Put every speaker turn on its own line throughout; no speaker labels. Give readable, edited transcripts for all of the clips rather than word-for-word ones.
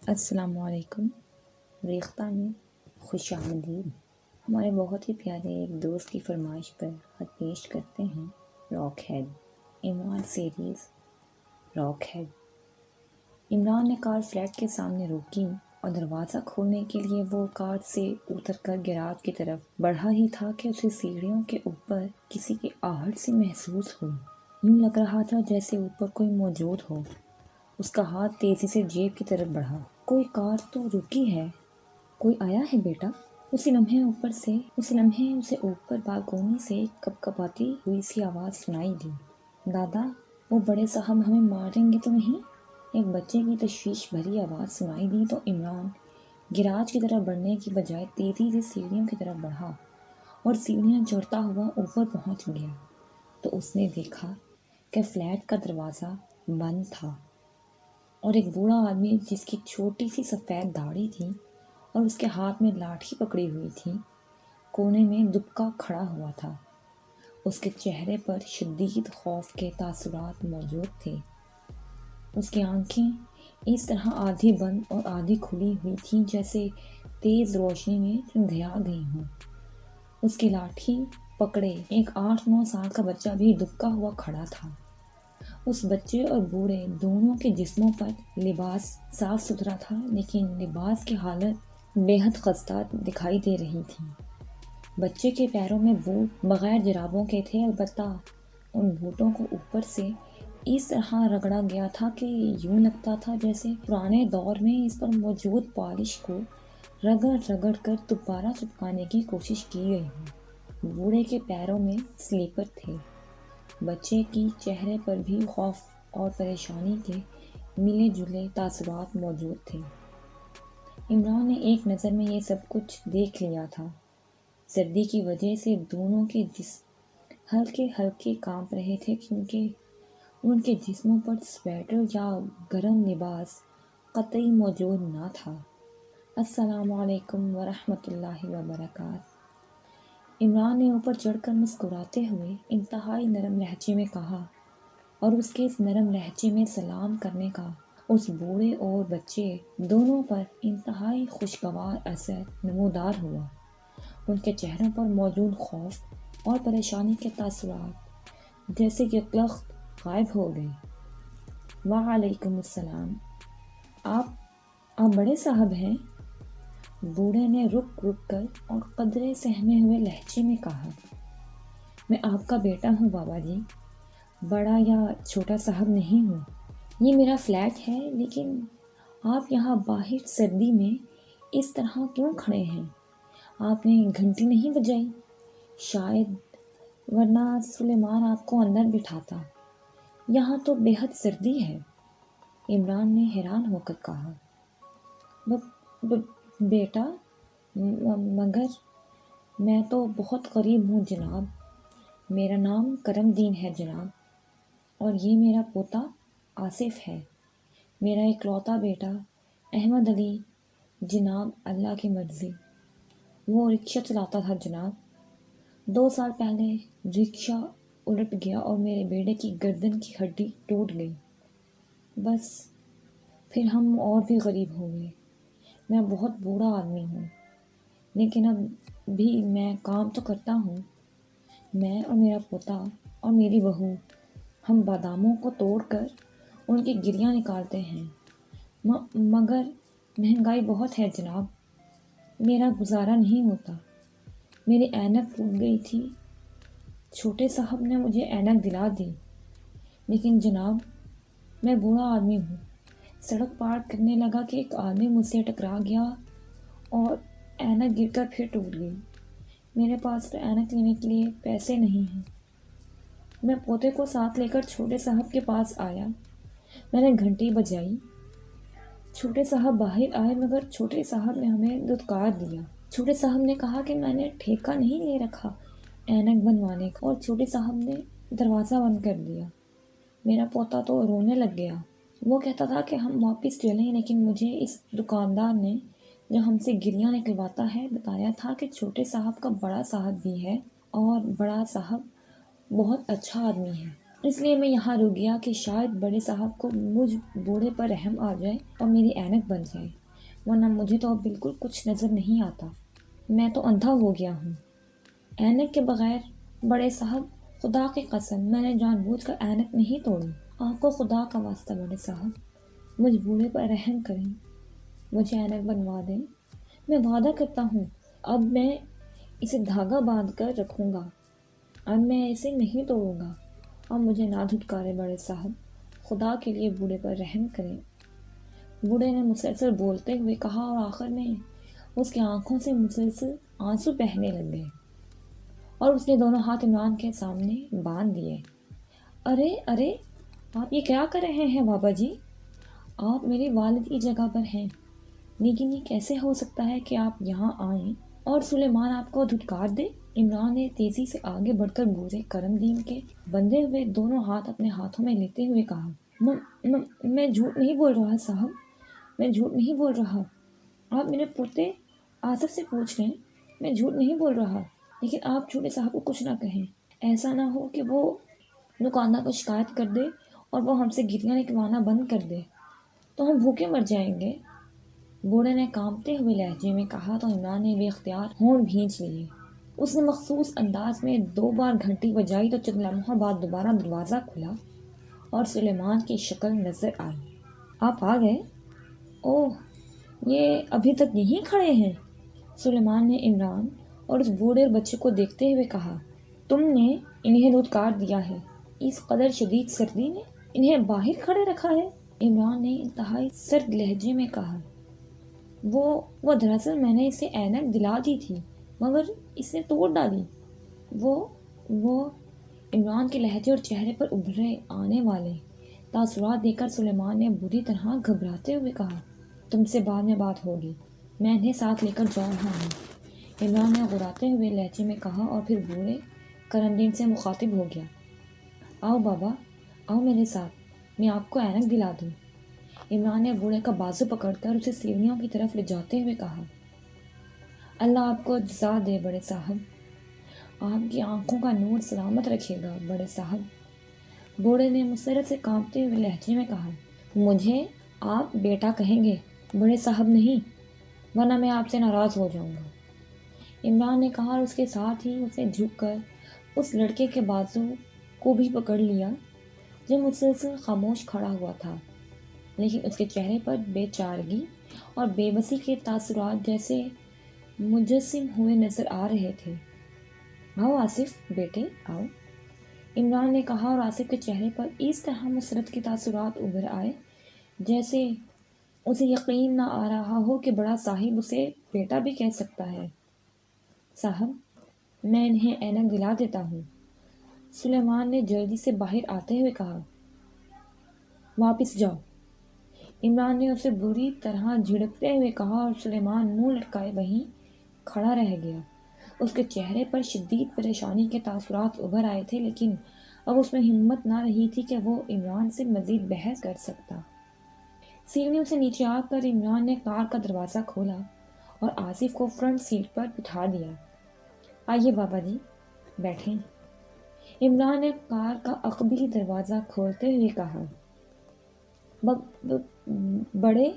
السلام علیکم۔ ریختہ میں خوش آمدید۔ ہمارے بہت ہی پیارے ایک دوست کی فرمائش پر خط پیش کرتے ہیں rock head. Imran series rock head. Imran نے کار فلیٹ کے سامنے روکی اور دروازہ کھولنے کے لیے وہ کار سے اتر کر گیراج کی طرف بڑھا ہی تھا کہ اسے سیڑھیوں کے اوپر کسی کی آہٹ سی محسوس ہوئی۔ یوں لگ رہا تھا جیسے اوپر کوئی موجود ہو۔ اس کا ہاتھ تیزی سے جیب کی طرف بڑھا۔ کوئی کار تو رکی ہے، کوئی آیا ہے بیٹا۔ اسی لمحے اسے اوپر بالکونی سے کپ کپاتی ہوئی سی آواز سنائی دی۔ دادا، وہ بڑے صاحب ہمیں ماریں گے تو نہیں؟ ایک بچے کی تشویش بھری آواز سنائی دی تو عمران گیراج کی طرف بڑھنے کی بجائے تیزی سے سیڑھیوں کی طرف بڑھا اور سیڑھیاں چڑھتا ہوا اوپر پہنچ گیا تو اس نے دیکھا کہ فلیٹ کا دروازہ بند تھا اور ایک بوڑھا آدمی جس کی چھوٹی سی سفید داڑھی تھی اور اس کے ہاتھ میں لاٹھی پکڑی ہوئی تھی، کونے میں دبکا کھڑا ہوا تھا۔ اس کے چہرے پر شدید خوف کے تاثرات موجود تھے۔ اس کی آنکھیں اس طرح آدھی بند اور آدھی کھلی ہوئی تھیں جیسے تیز روشنی میں دھندیا گئی ہوں۔ اس کی لاٹھی پکڑے ایک 8-9 سال کا بچہ بھی دبکا ہوا کھڑا تھا۔ اس بچے اور بوڑھے دونوں کے جسموں پر لباس صاف ستھرا تھا، لیکن لباس کی حالت بے حد خستہ دکھائی دے رہی تھی۔ بچے کے پیروں میں بوٹ بغیر جرابوں کے تھے، البتہ ان بوٹوں کو اوپر سے اس طرح رگڑا گیا تھا کہ یوں لگتا تھا جیسے پرانے دور میں اس پر موجود پالش کو رگڑ رگڑ کر دوبارہ چپکانے کی کوشش کی گئی ہو۔ بوڑھے کے پیروں میں سلیپر تھے۔ بچے کی چہرے پر بھی خوف اور پریشانی کے ملے جلے تاثرات موجود تھے۔ عمران نے ایک نظر میں یہ سب کچھ دیکھ لیا تھا۔ سردی کی وجہ سے دونوں کے جسم ہلکے ہلکے کانپ رہے تھے کیونکہ ان کے جسموں پر سویٹر یا گرم لباس قطعی موجود نہ تھا۔ السلام علیکم ورحمۃ اللہ وبرکاتہ۔ عمران نے اوپر چڑھ کر مسکراتے ہوئے انتہائی نرم لہجے میں کہا اور اس کے اس نرم لہجے میں سلام کرنے کا اس بوڑھے اور بچے دونوں پر انتہائی خوشگوار اثر نمودار ہوا۔ ان کے چہروں پر موجود خوف اور پریشانی کے تاثرات جیسے کہ یکلخت غائب ہو گئے۔ وعلیکم السلام۔ آپ بڑے صاحب ہیں؟ بوڑھے نے رک کر اور قدرے سہمے ہوئے لہجے میں کہا۔ میں آپ کا بیٹا ہوں بابا جی، بڑا یا چھوٹا صاحب نہیں ہوں۔ یہ میرا فلیٹ ہے، لیکن آپ یہاں باہر سردی میں اس طرح کیوں کھڑے ہیں؟ آپ نے گھنٹی نہیں بجائی؟ شاید، ورنہ سلیمان آپ کو اندر بٹھاتا۔ یہاں تو بے حد سردی ہے۔ عمران نے حیران ہو کر کہا۔ بیٹا، مگر میں تو بہت غریب ہوں جناب۔ میرا نام کرم دین ہے جناب، اور یہ میرا پوتا آصف ہے، میرا اکلوتا بیٹا احمد علی جناب، اللہ کی مرضی۔ وہ رکشہ چلاتا تھا جناب۔ 2 سال پہلے رکشہ الٹ گیا اور میرے بیٹے کی گردن کی ہڈی ٹوٹ گئی۔ بس پھر ہم اور بھی غریب ہو گئے۔ میں بہت بوڑھا آدمی ہوں، لیکن اب بھی میں کام تو کرتا ہوں۔ میں اور میرا پوتا اور میری بہو، ہم باداموں کو توڑ کر ان کی گریاں نکالتے ہیں، مگر مہنگائی بہت ہے جناب، میرا گزارا نہیں ہوتا۔ میری اینک ٹوٹ گئی تھی، چھوٹے صاحب نے مجھے اینک دلا دی، لیکن جناب میں بوڑھا آدمی ہوں۔ سڑک پار کرنے لگا کہ ایک آدمی مجھ سے ٹکرا گیا اور اینک گر کر پھر ٹوٹ گئی۔ میرے پاس تو اینک لینے کے لیے پیسے نہیں ہیں۔ میں پوتے کو ساتھ لے کر چھوٹے صاحب کے پاس آیا۔ میں نے گھنٹی بجائی۔ چھوٹے صاحب باہر آئے، مگر چھوٹے صاحب نے ہمیں دھتکار دیا۔ چھوٹے صاحب نے کہا کہ میں نے ٹھیکہ نہیں لے رکھا اینک بنوانے کا، اور چھوٹے صاحب نے دروازہ بند کر دیا۔ میرا پوتا تو رونے لگ گیا۔ وہ کہتا تھا کہ ہم واپس چلیں، لیکن مجھے اس دکاندار نے جو ہم سے گریاں نکلواتا ہے بتایا تھا کہ چھوٹے صاحب کا بڑا صاحب بھی ہے، اور بڑا صاحب بہت اچھا آدمی ہے۔ اس لیے میں یہاں رک گیا کہ شاید بڑے صاحب کو مجھ بوڑھے پر رحم آ جائے اور میری اینک بن جائے، ورنہ مجھے تو اب بالکل کچھ نظر نہیں آتا، میں تو اندھا ہو گیا ہوں۔ اینک کے بغیر بڑے صاحب، خدا کی قسم میں نے جان بوجھ کر اینک نہیں توڑی، آپ کو خدا کا واسطہ بڑے صاحب مجھ بوڑھے پر رحم کریں، مجھے اینک بنوا دیں، میں وعدہ کرتا ہوں اب میں اسے دھاگا باندھ کر رکھوں گا، اب میں اسے نہیں توڑوں گا، اب مجھے نہ دھتکارے بڑے صاحب، خدا کے لیے بوڑھے پر رحم کریں۔ بوڑھے نے مسلسل بولتے ہوئے کہا اور آخر میں اس کی آنکھوں سے مسلسل آنسو بہنے لگ گئے اور اس نے دونوں ہاتھ عمران کے سامنے باندھ دیے۔ ارے ارے، آپ یہ کیا کر رہے ہیں بابا جی؟ آپ میرے والد کی جگہ پر ہیں، لیکن یہ کیسے ہو سکتا ہے کہ آپ یہاں آئیں اور سلیمان آپ کو دھتکار دے؟ عمران نے تیزی سے آگے بڑھ کر بوڑھے کرم دین کے بندھے ہوئے دونوں ہاتھ اپنے ہاتھوں میں لیتے ہوئے کہا، میں جھوٹ نہیں بول رہا صاحب، میں جھوٹ نہیں بول رہا، آپ میرے پوتے آصف سے پوچھ لیں، میں جھوٹ نہیں بول رہا، لیکن آپ چھوٹے صاحب کو کچھ نہ کہیں، ایسا نہ ہو کہ وہ دکاندار کو شکایت کر دے اور وہ ہم سے گریاں نکلوانا بند کر دے، تو ہم بھوکے مر جائیں گے۔ بوڑھے نے کانپتے ہوئے لہجے میں کہا تو عمران نے بے اختیار ہونٹ بھینچ لیے۔ اس نے مخصوص انداز میں 2 بار گھنٹی بجائی تو چند لمحوں بعد دوبارہ دروازہ کھلا اور سلیمان کی شکل نظر آئی۔ آپ آ گئے؟ اوہ، یہ ابھی تک یہیں کھڑے ہیں؟ سلیمان نے عمران اور اس بوڑھے بچے کو دیکھتے ہوئے کہا، تم نے انہیں دھتکار دیا ہے، اس قدر شدید سردی میں انہیں باہر کھڑے رکھا ہے؟ عمران نے انتہائی سرد لہجے میں کہا، وہ دراصل میں نے اسے اینک دلا دی تھی مگر اس نے توڑ ڈالی۔ وہ عمران کے لہجے اور چہرے پر ابھرے آنے والے تاثرات دیکھ کر سلیمان نے بری طرح گھبراتے ہوئے کہا، تم سے بعد میں بات ہوگی، میں انہیں ساتھ لے کر جا رہا ہوں۔ عمران نے غراتے ہوئے لہجے میں کہا اور پھر بوڑھے کرمدین سے مخاطب ہو گیا، آؤ بابا، آؤ میرے ساتھ، میں آپ کو اینک دلا دوں۔ عمران نے بوڑھے کا بازو پکڑ کر اسے سیڑھیوں کی طرف لے جاتے ہوئے کہا، اللہ آپ کو جزا دے بڑے صاحب، آپ کی آنکھوں کا نور سلامت رکھے گا بڑے صاحب۔ بوڑھے نے مسرت سے کانپتے ہوئے لہجے میں کہا، مجھے آپ بیٹا کہیں گے، بڑے صاحب نہیں، ورنہ میں آپ سے ناراض ہو جاؤں گا۔ عمران نے کہا اور اس کے ساتھ ہی اسے جھک کر اس لڑکے کے بازو کو بھی پکڑ لیا جو مسلسل خاموش کھڑا ہوا تھا، لیکن اس کے چہرے پر بے چارگی اور بے بسی کے تاثرات جیسے مجسم ہوئے نظر آ رہے تھے۔ آؤ آصف بیٹے، آؤ، عمران نے کہا اور آصف کے چہرے پر اس طرح مسرت کے تاثرات ابھر آئے جیسے اسے یقین نہ آ رہا ہو کہ بڑا صاحب اسے بیٹا بھی کہہ سکتا ہے۔ صاحب، میں انہیں اینک دلا دیتا ہوں، سلیمان نے جلدی سے باہر آتے ہوئے کہا۔ واپس جاؤ، عمران نے اسے بری طرح جھڑکتے ہوئے کہا اور سلیمان منہ لٹکائے وہیں کھڑا رہ گیا۔ اس کے چہرے پر شدید پریشانی کے تاثرات ابھر آئے تھے، لیکن اب اس میں ہمت نہ رہی تھی کہ وہ عمران سے مزید بحث کر سکتا۔ سیڑھیوں سے نیچے آ کر عمران نے کار کا دروازہ کھولا اور آصف کو فرنٹ سیٹ پر بٹھا دیا۔ آئیے بابا جی، بیٹھیں، عمران نے کار کا عقبی دروازہ کھولتے ہوئے کہا۔ بڑے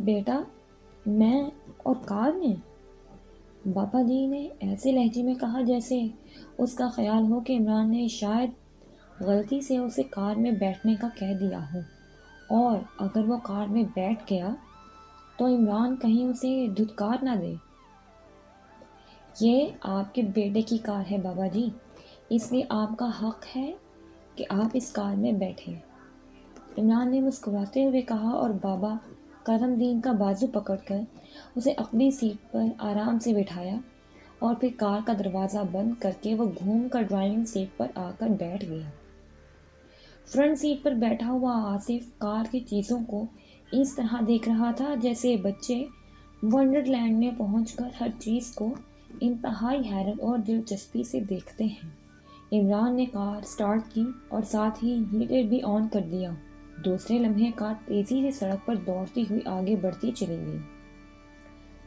بیٹا، میں اور کار میں؟ بابا جی نے ایسے لہجے میں کہا جیسے اس کا خیال ہو کہ عمران نے شاید غلطی سے اسے کار میں بیٹھنے کا کہہ دیا ہو، اور اگر وہ کار میں بیٹھ گیا تو عمران کہیں اسے دھتکار نہ دے۔ یہ آپ کے بیٹے کی کار ہے بابا جی، اس لیے آپ کا حق ہے کہ آپ اس کار میں بیٹھیں، عمران نے مسکراتے ہوئے کہا اور بابا کرم دین کا بازو پکڑ کر اسے اپنی سیٹ پر آرام سے بٹھایا اور پھر کار کا دروازہ بند کر کے وہ گھوم کر ڈرائیونگ سیٹ پر آ کر بیٹھ گیا۔ فرنٹ سیٹ پر بیٹھا ہوا آصف کار کی چیزوں کو اس طرح دیکھ رہا تھا جیسے بچے ونڈر لینڈ میں پہنچ کر ہر چیز کو انتہائی حیرت اور دلچسپی سے دیکھتے ہیں۔ عمران نے کار سٹارٹ کی اور ساتھ ہی ہیٹر بھی آن کر دیا۔ دوسرے لمحے کار تیزی سے سڑک پر دوڑتی ہوئی آگے بڑھتی چلی گئی۔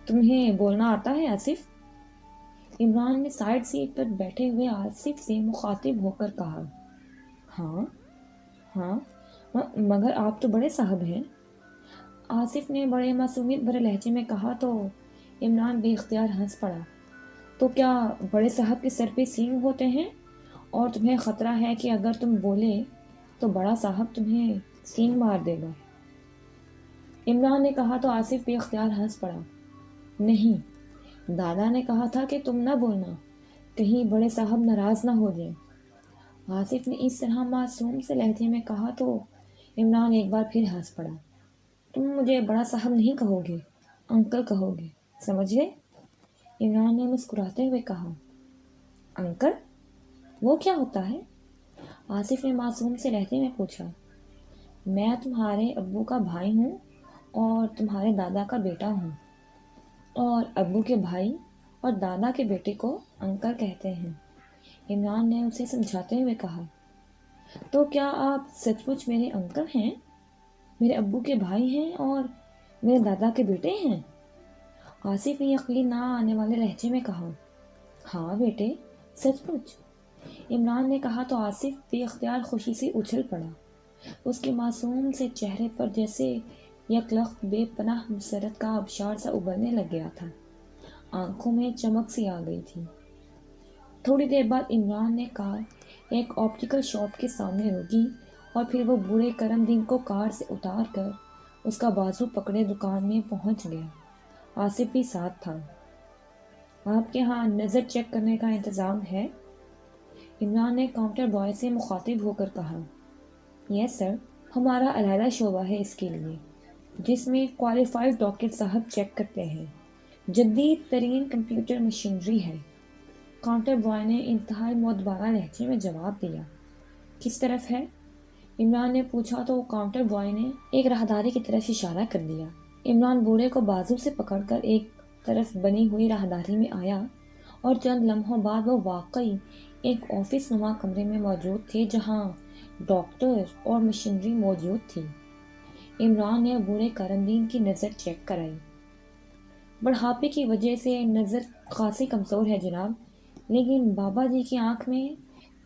تمہیں بولنا آتا ہے آصف؟ عمران نے سائیڈ سیٹ پر بیٹھے ہوئے آصف سے مخاطب ہو کر کہا۔ ہاں ہاں مگر آپ تو بڑے صاحب ہیں، آصف نے بڑے معصومیت بھرے لہجے میں کہا تو عمران بے اختیار ہنس پڑا۔ تو کیا بڑے صاحب کے سر پہ سینگ ہوتے ہیں اور تمہیں خطرہ ہے کہ اگر تم بولے تو بڑا صاحب تمہیں سینگ مار دے گا؟ عمران نے کہا تو آصف بے اختیار ہنس پڑا۔ نہیں، دادا نے کہا تھا کہ تم نہ بولنا، کہیں بڑے صاحب ناراض نہ ہو جائیں۔ آصف نے اس طرح معصوم سے لہجے میں کہا تو عمران ایک بار پھر ہنس پڑا۔ تم مجھے بڑا صاحب نہیں کہو گے، انکل کہو گے، سمجھ گئے؟ عمران نے مسکراتے ہوئے کہا۔ انکل؟ وہ کیا ہوتا ہے؟ آصف نے معصوم سے لہجے میں پوچھا۔ میں تمہارے ابو کا بھائی ہوں اور تمہارے دادا کا بیٹا ہوں، اور ابو کے بھائی اور دادا کے بیٹے کو انکل کہتے ہیں، عمران نے اسے سمجھاتے ہوئے کہا۔ تو کیا آپ سچ مچ میرے انکل ہیں، میرے ابو کے بھائی ہیں اور میرے دادا کے بیٹے ہیں؟ آصف نے یقین نہ آنے والے لہجے میں کہا۔ ہاں بیٹے، سچ مچ، عمران نے کہا تو آصف بے اختیار خوشی سے اچھل پڑا۔ اس کے معصوم سے چہرے پر جیسے یک لخت بے پناہ مسرت کا آبشار سا ابلنے لگ گیا تھا، آنکھوں میں چمک سی آ گئی تھی۔ تھوڑی دیر بعد عمران نے کار ایک آپٹیکل شاپ کے سامنے روکی اور پھر وہ بوڑھے کرم دین کو کار سے اتار کر اس کا بازو پکڑے دکان میں پہنچ گیا۔ آصف بھی ساتھ تھا۔ آپ کے ہاں نظر چیک کرنے کا انتظام ہے؟ عمران نے کاؤنٹر بوائے سے مخاطب ہو کر کہا۔ یس سر، ہمارا علیحدہ شعبہ ہے اس کے لیے، جس میں کوالیفائڈ ڈاکٹر صاحب چیک کرتے ہیں، جدید ترین کمپیوٹر مشینری ہے، کاؤنٹر بوائے نے انتہائی معتبرانہ لہجے میں جواب دیا۔ کس طرف ہے؟ عمران نے پوچھا تو کاؤنٹر بوائے نے ایک راہداری کی طرف اشارہ کر دیا۔ عمران بوڑھے کو بازو سے پکڑ کر ایک طرف بنی ہوئی راہداری میں آیا اور چند لمحوں بعد وہ واقعی ایک آفس نما کمرے میں موجود تھے جہاں ڈاکٹر اور مشینری موجود تھی۔ عمران نے بوڑھے کرم دین کی نظر چیک کرائی۔ بڑھاپے کی وجہ سے نظر خاصی کمزور ہے جناب، لیکن بابا جی کی آنکھ میں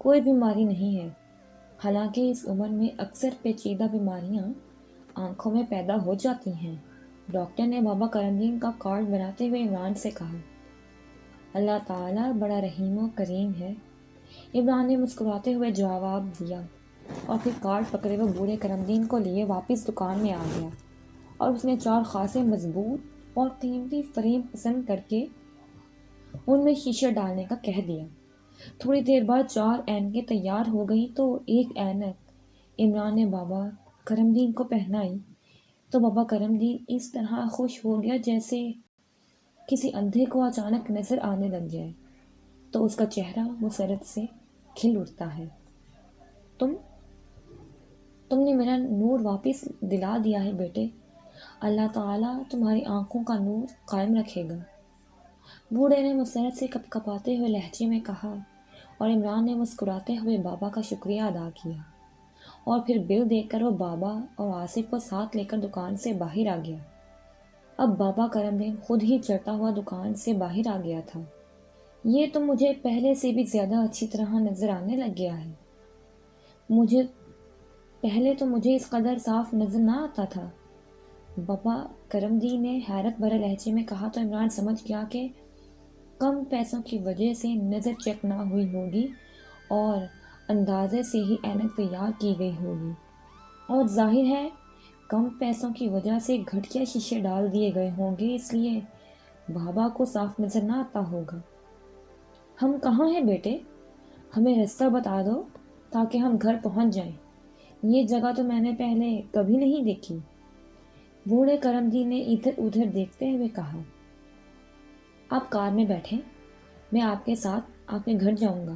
کوئی بیماری نہیں ہے، حالانکہ اس عمر میں اکثر پیچیدہ بیماریاں آنکھوں میں پیدا ہو جاتی ہیں۔ ڈاکٹر نے بابا کرم دین کا کارڈ بناتے ہوئے عمران سے کہا۔ اللہ تعالیٰ بڑا رحیم و کریم ہے، عمران نے مسکراتے ہوئے جواب دیا اور پھر کارڈ پکڑے وہ بوڑھے کرم دین کو لیے واپس دکان میں آ گیا اور اس نے 4 خاصے مضبوط اور قیمتی فریم پسند کر کے ان میں شیشے ڈالنے کا کہہ دیا۔ تھوڑی دیر بعد 4 اینکیں تیار ہو گئیں تو ایک اینک عمران نے بابا کرم دین کو پہنائی تو بابا کرم دین اس طرح خوش ہو گیا جیسے کسی اندھے کو اچانک نظر آنے لگ جائے تو اس کا چہرہ مسرت سے کھل اٹھتا ہے۔ تم نے میرا نور واپس دلا دیا ہے بیٹے، اللہ تعالیٰ تمہاری آنکھوں کا نور قائم رکھے گا، بوڑھے نے مسرت سے کپ کپاتے ہوئے لہجے میں کہا، اور عمران نے مسکراتے ہوئے بابا کا شکریہ ادا کیا اور پھر بل دے کر وہ بابا اور آصف کو ساتھ لے کر دکان سے باہر آ گیا۔ اب بابا کرم دین خود ہی چڑھتا ہوا دکان سے باہر آ گیا تھا۔ یہ تو مجھے پہلے سے بھی زیادہ اچھی طرح نظر آنے لگ گیا ہے، پہلے تو مجھے اس قدر صاف نظر نہ آتا تھا، بابا کرم دین نے حیرت بھرے لہجے میں کہا تو عمران سمجھ گیا کہ کم پیسوں کی وجہ سے نظر چیک نہ ہوئی ہوگی اور اندازے سے ہی اینک تیار کی گئی ہوگی، اور ظاہر ہے کم پیسوں کی وجہ سے گھٹیا شیشے ڈال دیے گئے ہوں گے، اس لیے بابا کو صاف نظر نہ آتا ہوگا۔ ہم کہاں ہیں بیٹے؟ ہمیں رستہ بتا دو تاکہ ہم گھر پہنچ جائیں، یہ جگہ تو میں نے پہلے کبھی نہیں دیکھی، بوڑھے کرم دین نے ادھر ادھر دیکھتے ہوئے کہا۔ آپ کار میں بیٹھیں، میں آپ کے ساتھ آپ کے گھر جاؤں گا،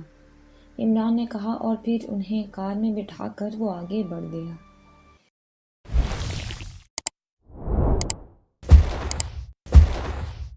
عمران نے کہا اور پھر انہیں کار میں بٹھا کر وہ آگے بڑھ گیا۔